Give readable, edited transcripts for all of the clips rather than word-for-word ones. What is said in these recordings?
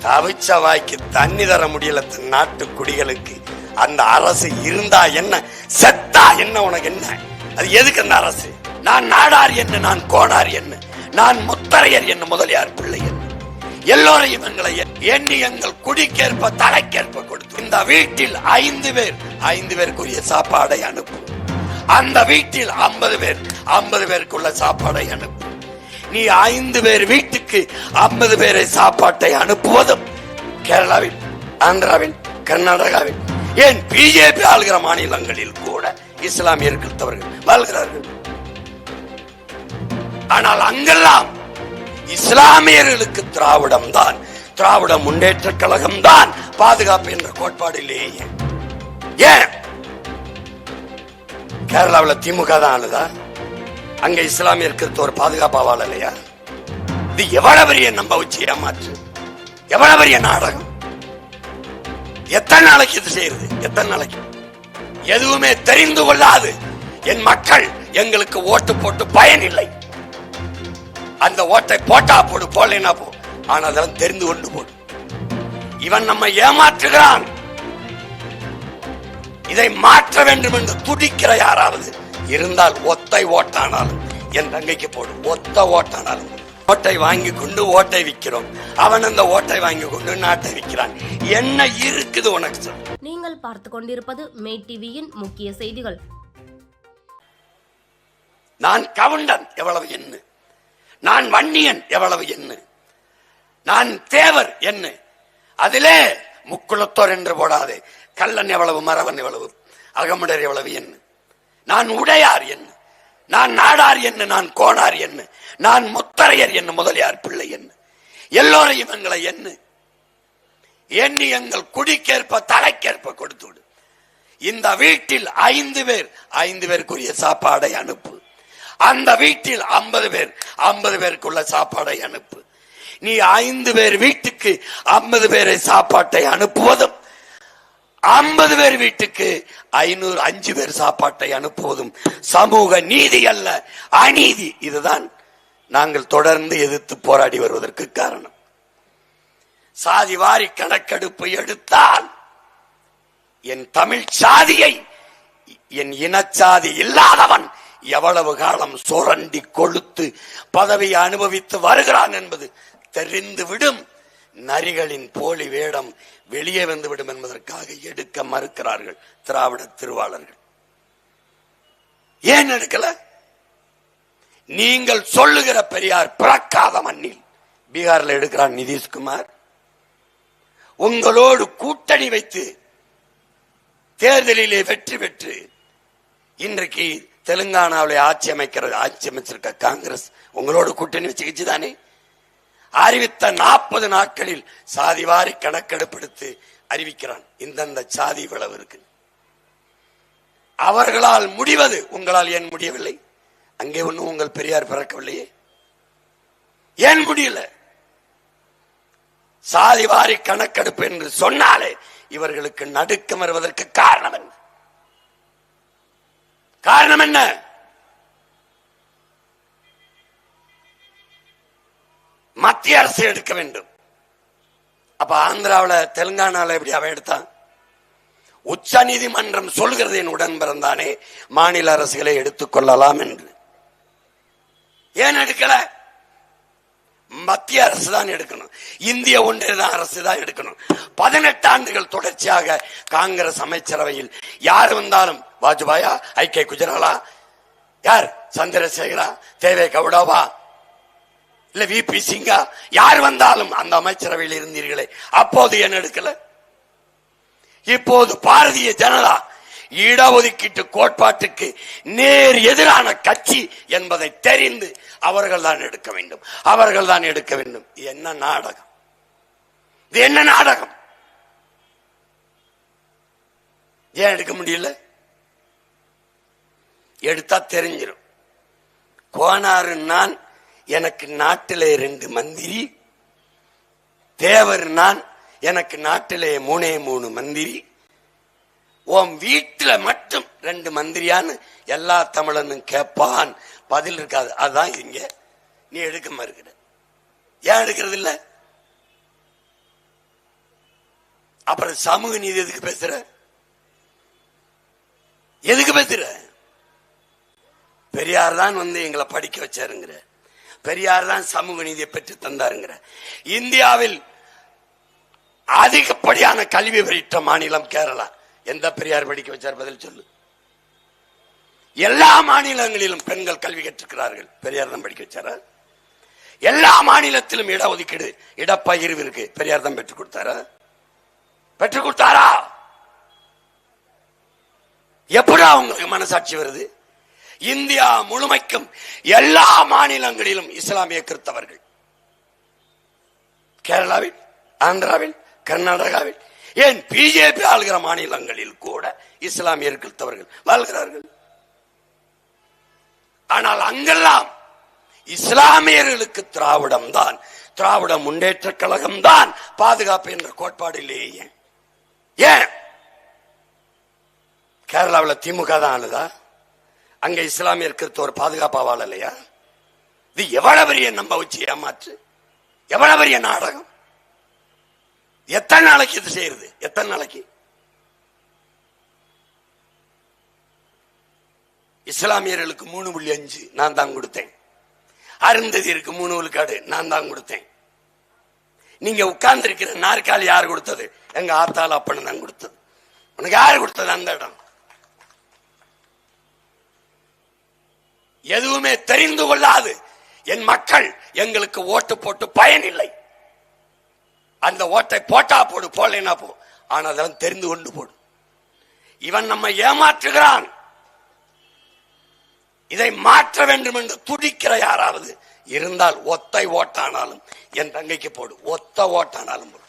தவிச்ச வாய்க்கு தண்ணி தர முடியல நாட்டு குடிகளுக்கு. அந்த அரசு இருந்தா என்ன, செத்தா என்ன, உனக்கு என்ன? அது எதுக்கு அந்த அரசு? நான் நாடார் என்ன, நான் கோடார் என்ன, நான் முத்தரையர் என்ன, முதலியார் பிள்ளை என்ன, எல்லோரையும் எங்களை எண்ணி எங்கள் குடிக்கேற்ப தலைக்கேற்ப கொடுத்து இந்த வீட்டில் 5 பேருக்குரிய சாப்பாடை அனுப்பு. அந்த வீட்டில் 50 பேருக்குள்ள சாப்பாடை அனுப்பு. நீ 5 பேர் வீட்டுக்கு 50 பேரை சாப்பாட்டை அனுப்புவதும் கேரளாவில், ஆந்திராவில், கர்நாடகாவில், ஏன் பிஜேபி ஆளுகிற மாநிலங்களில் கூட இஸ்லாமியர் கிறிஸ்தவர்கள் வாழ்கிறார்கள். ஆனால் அங்கெல்லாம் இஸ்லாமியர்களுக்கு திராவிடம் தான், திராவிட முன்னேற்ற கழகம் தான் பாதுகாப்பு என்ற கோட்பாடிலேயே. ஏன் கேரளாவில் திமுக தான் ஆளுதா? அங்க இஸ்லாமியர் கிறிஸ்தவர் பாதுகாப்பா வாழலையா? இது எவ்வளவு பெரிய நம்ப வச்சு ஏமாற்று, எவ்வளவு பெரிய நாடகம். எத்தனை நாளைக்கு இது செய்யறது? எத்தனை நாளைக்கு? எதுவுமே தெரிந்து கொள்ளாது என் மக்கள் எங்களுக்கு ஓட்டு போட்டு பயன் இல்லை. அந்த ஓட்டை போட்டா போடு, போடலைன்னா போ, ஆனால் அதெல்லாம் தெரிந்து கொண்டு போடு. இவன் நம்ம ஏமாற்றுகிறான். இதை மாற்ற வேண்டும் என்று துடிக்கிற யாராவது இருந்தால் ஒத்தை ஓட்டானாலும் என் தங்கைக்கு போடு. ஒத்த ஓட்டானாலும் ஓட்டை வாங்கி கொண்டு ஓட்டை விற்கிறோம். அவன் அந்த ஓட்டை வாங்கி கொண்டு நாட்டை விற்கிறான். என்ன இருக்குது உனக்கு? சொல். நீங்கள் பார்த்து கொண்டிருப்பது மே டிவியின் முக்கிய செய்திகள். நான் கவுண்டன் எவ்வளவு என்ன, நான் வன்னியன் எவ்வளவு என்ன, நான் தேவர் என்ன, அதிலே முக்குளத்தோர் என்று போடாதே. கள்ளன் எவ்வளவு, மறவன் எவ்வளவு, அகமுடர் எவ்வளவு என்ன, நான் உடையார் என்ன, நான் நாடார் என்ன, நான் கோணார் என்ன, நான் முத்தரையர் என்ன, முதலியார் பிள்ளை என்ன, எல்லோரையும் எங்களை எண்ணி எங்கள் குடிக்கேற்ப தலைக்கேற்ப கொடுத்து விடு. இந்த வீட்டில் 5 பேருக்குரிய சாப்பாடை அனுப்பு. அந்த வீட்டில் 50 பேருக்குள்ள சாப்பாடை அனுப்பு. நீ 5 பேர் வீட்டுக்கு 50 பேரை சாப்பாட்டை அனுப்புவதும் 50 பேர் வீட்டுக்கு 5 பேர் சாப்பாட்டை அனுப்புவதும் சமூக நீதி அல்ல, அநீதி. இதுதான் நாங்கள் தொடர்ந்து எதிர்த்து போராடி வருவதற்கு காரணம். சாதி வாரி கணக்கெடுப்பு எடுத்தால் என் தமிழ் சாதியை, என் இனச்சாதி இல்லாதவன் எவ்வளவு காலம் சுரண்டி கொழுத்து பதவியை அனுபவித்து வருகிறான் என்பது தெரிந்துவிடும். நரிகளின் போலி வேடம் வெளியே வந்துவிடும் என்பதற்காக எடுக்க மறுக்கிறார்கள் திராவிட திருவாளர்கள். ஏன் எடுக்கல? நீங்கள் சொல்லுகிற பெரியார் பிறக்காத மண்ணில் பீகார்ல எடுக்கிறான் நிதிஷ்குமார். உங்களோடு கூட்டணி வைத்து தேர்தலிலே வெற்றி பெற்று இன்றைக்கு தெலுங்கானாவில் ஆட்சி அமைச்சிருக்க காங்கிரஸ் உங்களோடு கூட்டணி வச்சுக்கிச்சு தானே. அறிவித்த 40 நாட்களில் சாதிவாரி கணக்கெடுப்பெடுத்து அறிவிக்கிறான். இந்தந்த சாதி இவ்வளவு இருக்கு. அவர்களால் முடிவது உங்களால் ஏன் முடியவில்லை? அங்கே ஒன்னும் உங்கள் பெரியார் பிறக்கவில்லையே, ஏன் முடியல? சாதிவாரி கணக்கெடுப்பு என்று சொன்னாலே இவர்களுக்கு நடுக்கம் வருவதற்கு காரணம் என்ன? காரணம் என்ன? மத்திய அரசு எடுக்க வேண்டும். அப்ப ஆந்திராவில், தெலுங்கானாவில் எப்படி அவன் எடுத்தான்? உச்ச நீதிமன்றம் சொல்கிறது என் உடன் பிறந்தானே மாநில அரசுகளை எடுத்துக் கொள்ளலாம் என்று. ஏன் எடுக்கல? மத்திய அரசு தான் எடுக்கணும், இந்திய ஒன்றிய அரசு தான் எடுக்கணும். 18 ஆண்டுகள் தொடர்ச்சியாக காங்கிரஸ் அமைச்சரவையில் யார் வந்தாலும், வாஜ்பாயா, ஐ.கே. குஜராலா, யார், சந்திரசேகரா, தேவே கவுடாவா, இல்ல வி.பி. சிங்கா, யார் வந்தாலும் அந்த அமைச்சரவையில் இருந்தீர்களே, அப்போது ஏன் எடுக்கல? இப்போது பாரதிய ஜனதா இடஒதுக்கீட்டு கோட்பாட்டுக்கு நேர் எதிரான கட்சி என்பதை தெரிந்து அவர்கள் தான் எடுக்க வேண்டும், அவர்கள் தான் எடுக்க வேண்டும். என்ன நாடகம்? இது என்ன நாடகம்? ஏன் எடுக்க முடியல? எடுத்தா தெரிஞ்சிடும். கோனாறு நான், எனக்கு நாட்டிலே 2 மந்திரி, தேவர் நான், எனக்கு நாட்டிலே 3 மந்திரி, உன் வீட்டுல மட்டும் 2 மந்திரியான்னு எல்லா தமிழனும் கேட்பான். பதில் இருக்காது. அதுதான் இங்க நீ எடுக்க மறுக்கிற. ஏன் எடுக்கிறது இல்ல? அப்புறம் சமூக நீதி எதுக்கு பேசுற? எதுக்கு பேசுற? பெரியார் தான் எங்களை படிக்க வச்சாருங்கிற, பெரியார் தான் சமூக நீதியை பெற்று தந்தாருங்கிற. இந்தியாவில் அதிகப்படியான கல்வி பெற்ற மாநிலம் கேரளா. எந்த பெரியார் படிக்க வச்சார்? பதில் சொல்லு. எல்லா மாநிலங்களிலும் பெண்கள் கல்வி கற்றிருக்கிறார்கள். பெரியார் தான் படிக்க வச்சாரா? எல்லா மாநிலத்திலும் இடஒதுக்கீடு, இடப்பகிர்வு இருக்கு. பெரியார் தான் பெற்றுக் கொடுத்தாரா? பெற்றுக் கொடுத்தாரா? எப்படா உங்களுக்கு மனசாட்சி வருது? இந்தியா முழுமைக்கும் எல்லா மாநிலங்களிலும் இஸ்லாமிய கிறிஸ்தவர்கள். கேரளாவில், ஆந்திராவில், கர்நாடகாவில், ஏன் பிஜேபி ஆளுகிற மாநிலங்களில் கூட இஸ்லாமியர் கிறிஸ்தவர்கள் வாழ்கிறார்கள். ஆனால் அங்கெல்லாம் இஸ்லாமியர்களுக்கு திராவிடம் தான், திராவிட முன்னேற்ற கழகம் தான் பாதுகாப்பு என்ற கோட்பாடு இல்லையே. ஏன் கேரளாவில் திமுக தான் ஆளுதா? அங்க இஸ்லாமியர் கிறிஸ்தவர் பாதுகாப்பா வாழலையா? இது எவ்வளவு பெரிய நம்ப வச்சு ஏமாற்று, எவ்வளவு பெரிய நாடகம். எத்தனை நாளைக்கு இது செய்யறது? எத்தனை நாளைக்கு? இஸ்லாமியர்களுக்கு 3.5 நான் தான் கொடுத்தேன். அருந்ததியருக்கு 3 விழுக்காடு நான் தான் கொடுத்தேன். நீங்க உட்கார்ந்து இருக்கிற நாற்காலி யார் கொடுத்தது? எங்க ஆத்தால அப்பன்னு தான் கொடுத்தது. உனக்கு யாரு கொடுத்தது அந்த இடம்? எதுவுமே தெரிந்து கொள்ளாது என் மக்கள் எங்களுக்கு ஓட்டு போட்டு பயனில்லை. அந்த ஓட்டை போட்டா போடு, போடலைன்னா போ. ஆனா அதெல்லாம் தெரிந்து கொண்டு போடு. இவன் நம்ம ஏமாற்றுகிறான். இதை மாற்ற வேண்டும் என்று துடிக்கிற யாராவது இருந்தால் ஒத்தை ஓட்டானாலும் என் தங்கைக்கு போடு, ஒத்த ஓட்டானாலும் போடு.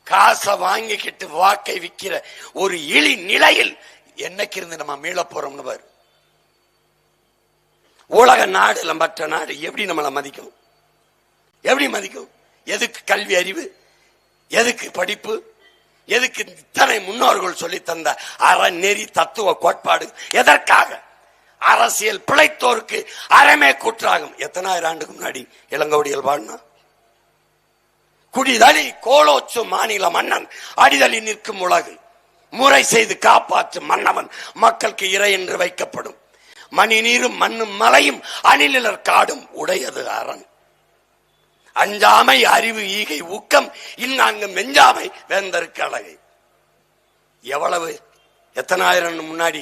காசை வாங்கிக்கிட்டு வாக்கை விற்கிற ஒரு இழி நிலையில் என்னைக்கு இருந்து நம்ம மீள போறோம்னு பாரு. உலக நாடுல மற்ற நாடு எப்படி நம்மளை மதிக்கும்? எப்படி மதிக்கும்? எதுக்கு கல்வி அறிவு? எதுக்கு படிப்பு? எதுக்கு இத்தனை முன்னோர்கள் சொல்லி தந்த அறநெறி தத்துவ கோட்பாடு? எதற்காக? அரசியல் பிழைத்தோருக்கு அறமே கூற்றாகும். எத்தனாயிரம் ஆண்டுக்கு முன்னாடி இளங்கோடிகள் பாடினா, குடிதலி கோலோச்சு மாநில மன்னன் அடிதலி நிற்கும் உலகு முறை செய்து காப்பாற்றும் மன்னவன் மக்களுக்கு இறை என்று வைக்கப்படும். மணி நீரும் மண்ணும் மலையும் அணிலிலர் காடும் உடையது அரண். அஞ்சாமை அறிவு ஈகை ஊக்கம் இன்னாங்கு மெஞ்சாமை வேந்தருக்கு அழகை. எவ்வளவு எத்தனாயிரம் முன்னாடி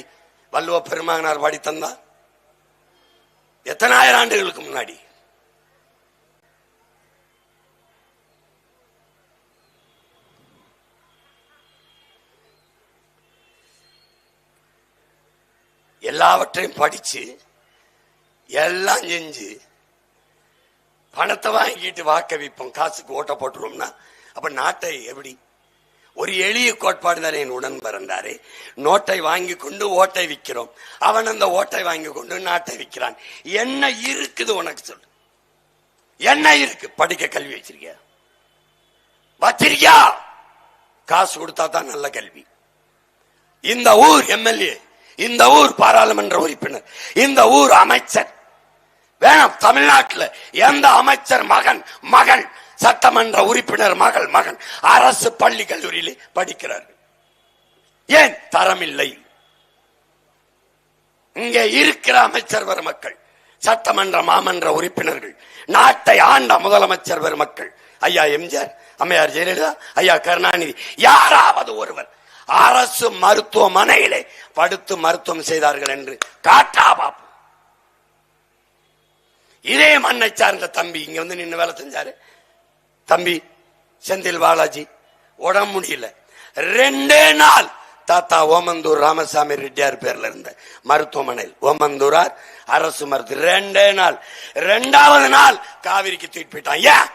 வள்ளுவ பெருமானார் பாடி தந்தார்? எத்தனாயிரம் ஆண்டுகளுக்கு முன்னாடி. எல்லாவற்றையும் படிச்சு எல்லாம் செஞ்சு பணத்தை வாங்கிட்டு வாக்க விப்போம், காசுக்கு ஓட்ட போட்டுருவோம்னா அப்ப நாட்டை எப்படி? ஒரு எளிய கோட்பாடு தானே என் உடன் பிறந்தாரு. நோட்டை வாங்கி கொண்டு ஓட்டை விற்கிறோம், அவன் அந்த ஓட்டை வாங்கி கொண்டு நாட்டை விற்கிறான். என்ன இருக்குது உனக்கு? சொல்லு, என்ன இருக்கு? படிக்க கல்வி வச்சிருக்கியா? வச்சிருக்கியா? காசு கொடுத்தா தான் நல்ல கல்வி. இந்த ஊர் எம்எல்ஏ, இந்த ஊர் பாராளுமன்ற உறுப்பினர், இந்த ஊர் அமைச்சர் வேணும். தமிழ்நாட்டில் எந்த அமைச்சர் மகன் மகள் சட்டமன்ற உறுப்பினர் மகள் மகன் அரசு பள்ளி கல்லூரியிலே படிக்கிறார்கள்? ஏன்? தரம் இல்லை. இங்கே இருக்கிற அமைச்சர் பெருமக்கள், சட்டமன்ற மாமன்ற உறுப்பினர்கள், நாட்டை ஆண்ட முதலமைச்சர் பெருமக்கள், ஐயா எம்ஜிஆர், அம்மையார் ஜெயலலிதா, ஐயா கருணாநிதி, யாராவது ஒருவர் அரசு மருத்துவமனையிலே படுத்து மருத்துவம் செய்தார்கள் என்று காட்டா பாப்போம். இதே மண்ணை சார்ந்த தம்பி இங்க வந்து நின்று வேலை செஞ்சாரு. தம்பி செந்தில் பாலாஜி உடம்பு முடியல, 2 நாள் தாத்தா ஓமந்தூர் ராமசாமி ரெட்டியார் பேர்ல இருந்த மருத்துவமனையில், ஓமந்தூரார் அரசு மருத்துவ, 2 நாள். 2வது நாள் காவிரிக்கு தூக்கிட்டு போயிட்டான்.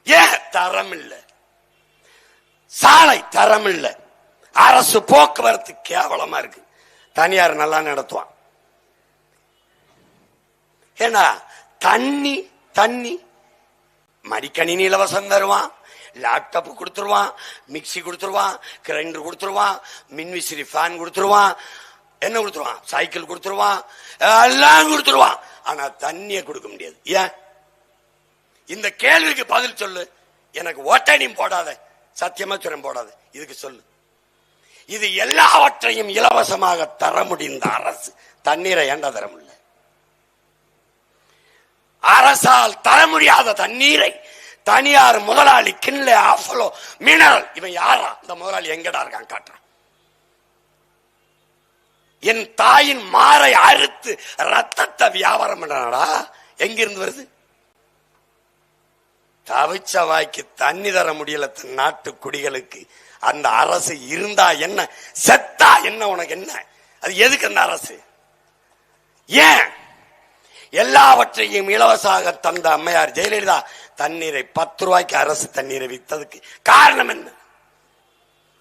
ஏன்? தரம் இல்ல, சாலை தரம் இல்ல, அரசு போக்குவரத்து கேவலமா இருக்கு. தனியார் நல்லா நடத்துவான். ஏன்னா தண்ணி தண்ணி மடிக்கணினி இலவசம் தருவான், லேப்டாப் கொடுத்துருவான், மிக்சி கொடுத்துருவான், கிரைண்டர் கொடுத்துருவான், மின்விசிறி ஃபேன் கொடுத்துருவான், என்ன கொடுத்துருவான், சைக்கிள் கொடுத்துருவான், எல்லாம் கொடுத்துருவான். ஆனா தண்ணியை கொடுக்க முடியாது. ஏன்? இந்த கேள்விக்கு பதில் சொல்லு. எனக்கு ஓட்டணியும் போடாத, சத்தியமா சொல்றேன் போடாத. இதுக்கு சொல்லு. இது எல்லாவற்றையும் இலவசமாக தர முடிந்த அரசு தண்ணீரை ஏண்டா தர முடியல? அரசால் தர முடியாத தண்ணீரை தனியார் முதலாளி கிண்லே ஆஃபலோ மினரல், இவன் யாரா? இந்த முதலாளி எங்கடா இருக்கான் காட்டுறான். என் தாயின் மாரை அறுத்து ரத்தத்தை வியாபாரம் பண்றானடா. எங்கிருந்து வருது? தவிச்ச வாய்க்கு தண்ணி தர முடியல நாட்டு குடிகளுக்கு. அந்த அரசு இருந்தா என்ன, செத்தா என்ன, உனக்கு என்ன? அது எதுக்கு அந்த அரசு? ஏன் எல்லாவற்றையும் இலவசமாக தந்த அம்மையார் ஜெயலலிதா தண்ணீரை 10 ரூபாய்க்கு அரசு தண்ணீரை வித்ததுக்கு காரணம் என்ன?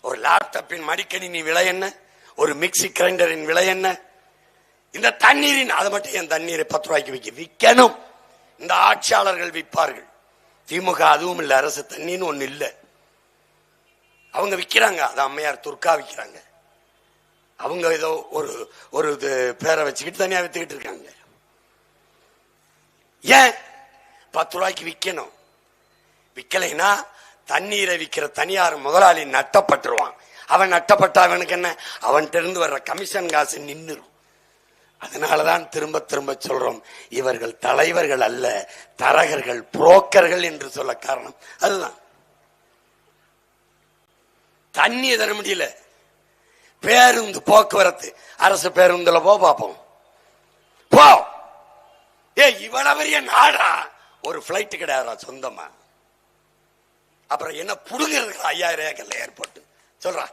ஒரு லேப்டாப்பின் மடிக்கணினி விலை என்ன? ஒரு மிக்சி கிரைண்டரின் விலை என்ன? இந்த தண்ணீரின் அதை மட்டும் என் தண்ணீரை 10 ரூபாய்க்கு விற்கணும். இந்த ஆட்சியாளர்கள் விற்பார்கள். திமுக அதுவும் இல்ல, அரசு தண்ணின்னு ஒண்ணு இல்ல. அவங்க விற்கிறாங்க. அது அம்மையார் துர்கா விற்கிறாங்க. அவங்க ஏதோ ஒரு பேரை வச்சுக்கிட்டு தனியா வித்துக்கிட்டு இருக்காங்க. ஏன் 10 ரூபாய்க்கு விற்கணும்? விற்கலைன்னா தண்ணீரை விற்கிற தனியார் முதலாளி நட்டப்பட்டுருவான். அவன் நட்டப்பட்ட அவனுக்கு என்ன? அவன்கிட்ட இருந்து வர்ற கமிஷன் காசு நின்னுரும். அதனாலதான் திரும்ப திரும்ப சொல்றோம், இவர்கள் தலைவர்கள் அல்ல, தரகர்கள், புரோக்கர்கள் என்று சொல்ல காரணம் அதுதான். தண்ணி தர முடியல. பேருந்து போக்குவரத்து, அரசு பேருந்துல போ பார்ப்போம். போ. இவ்வளவு பெரிய நாடா, ஒரு பிளைட் கிடையாதா சொந்தமா? அப்புறம் என்ன புடுங்கிறதுக்கு 5000 ஏக்கர்ல ஏற்பட்டு சொல்றான்.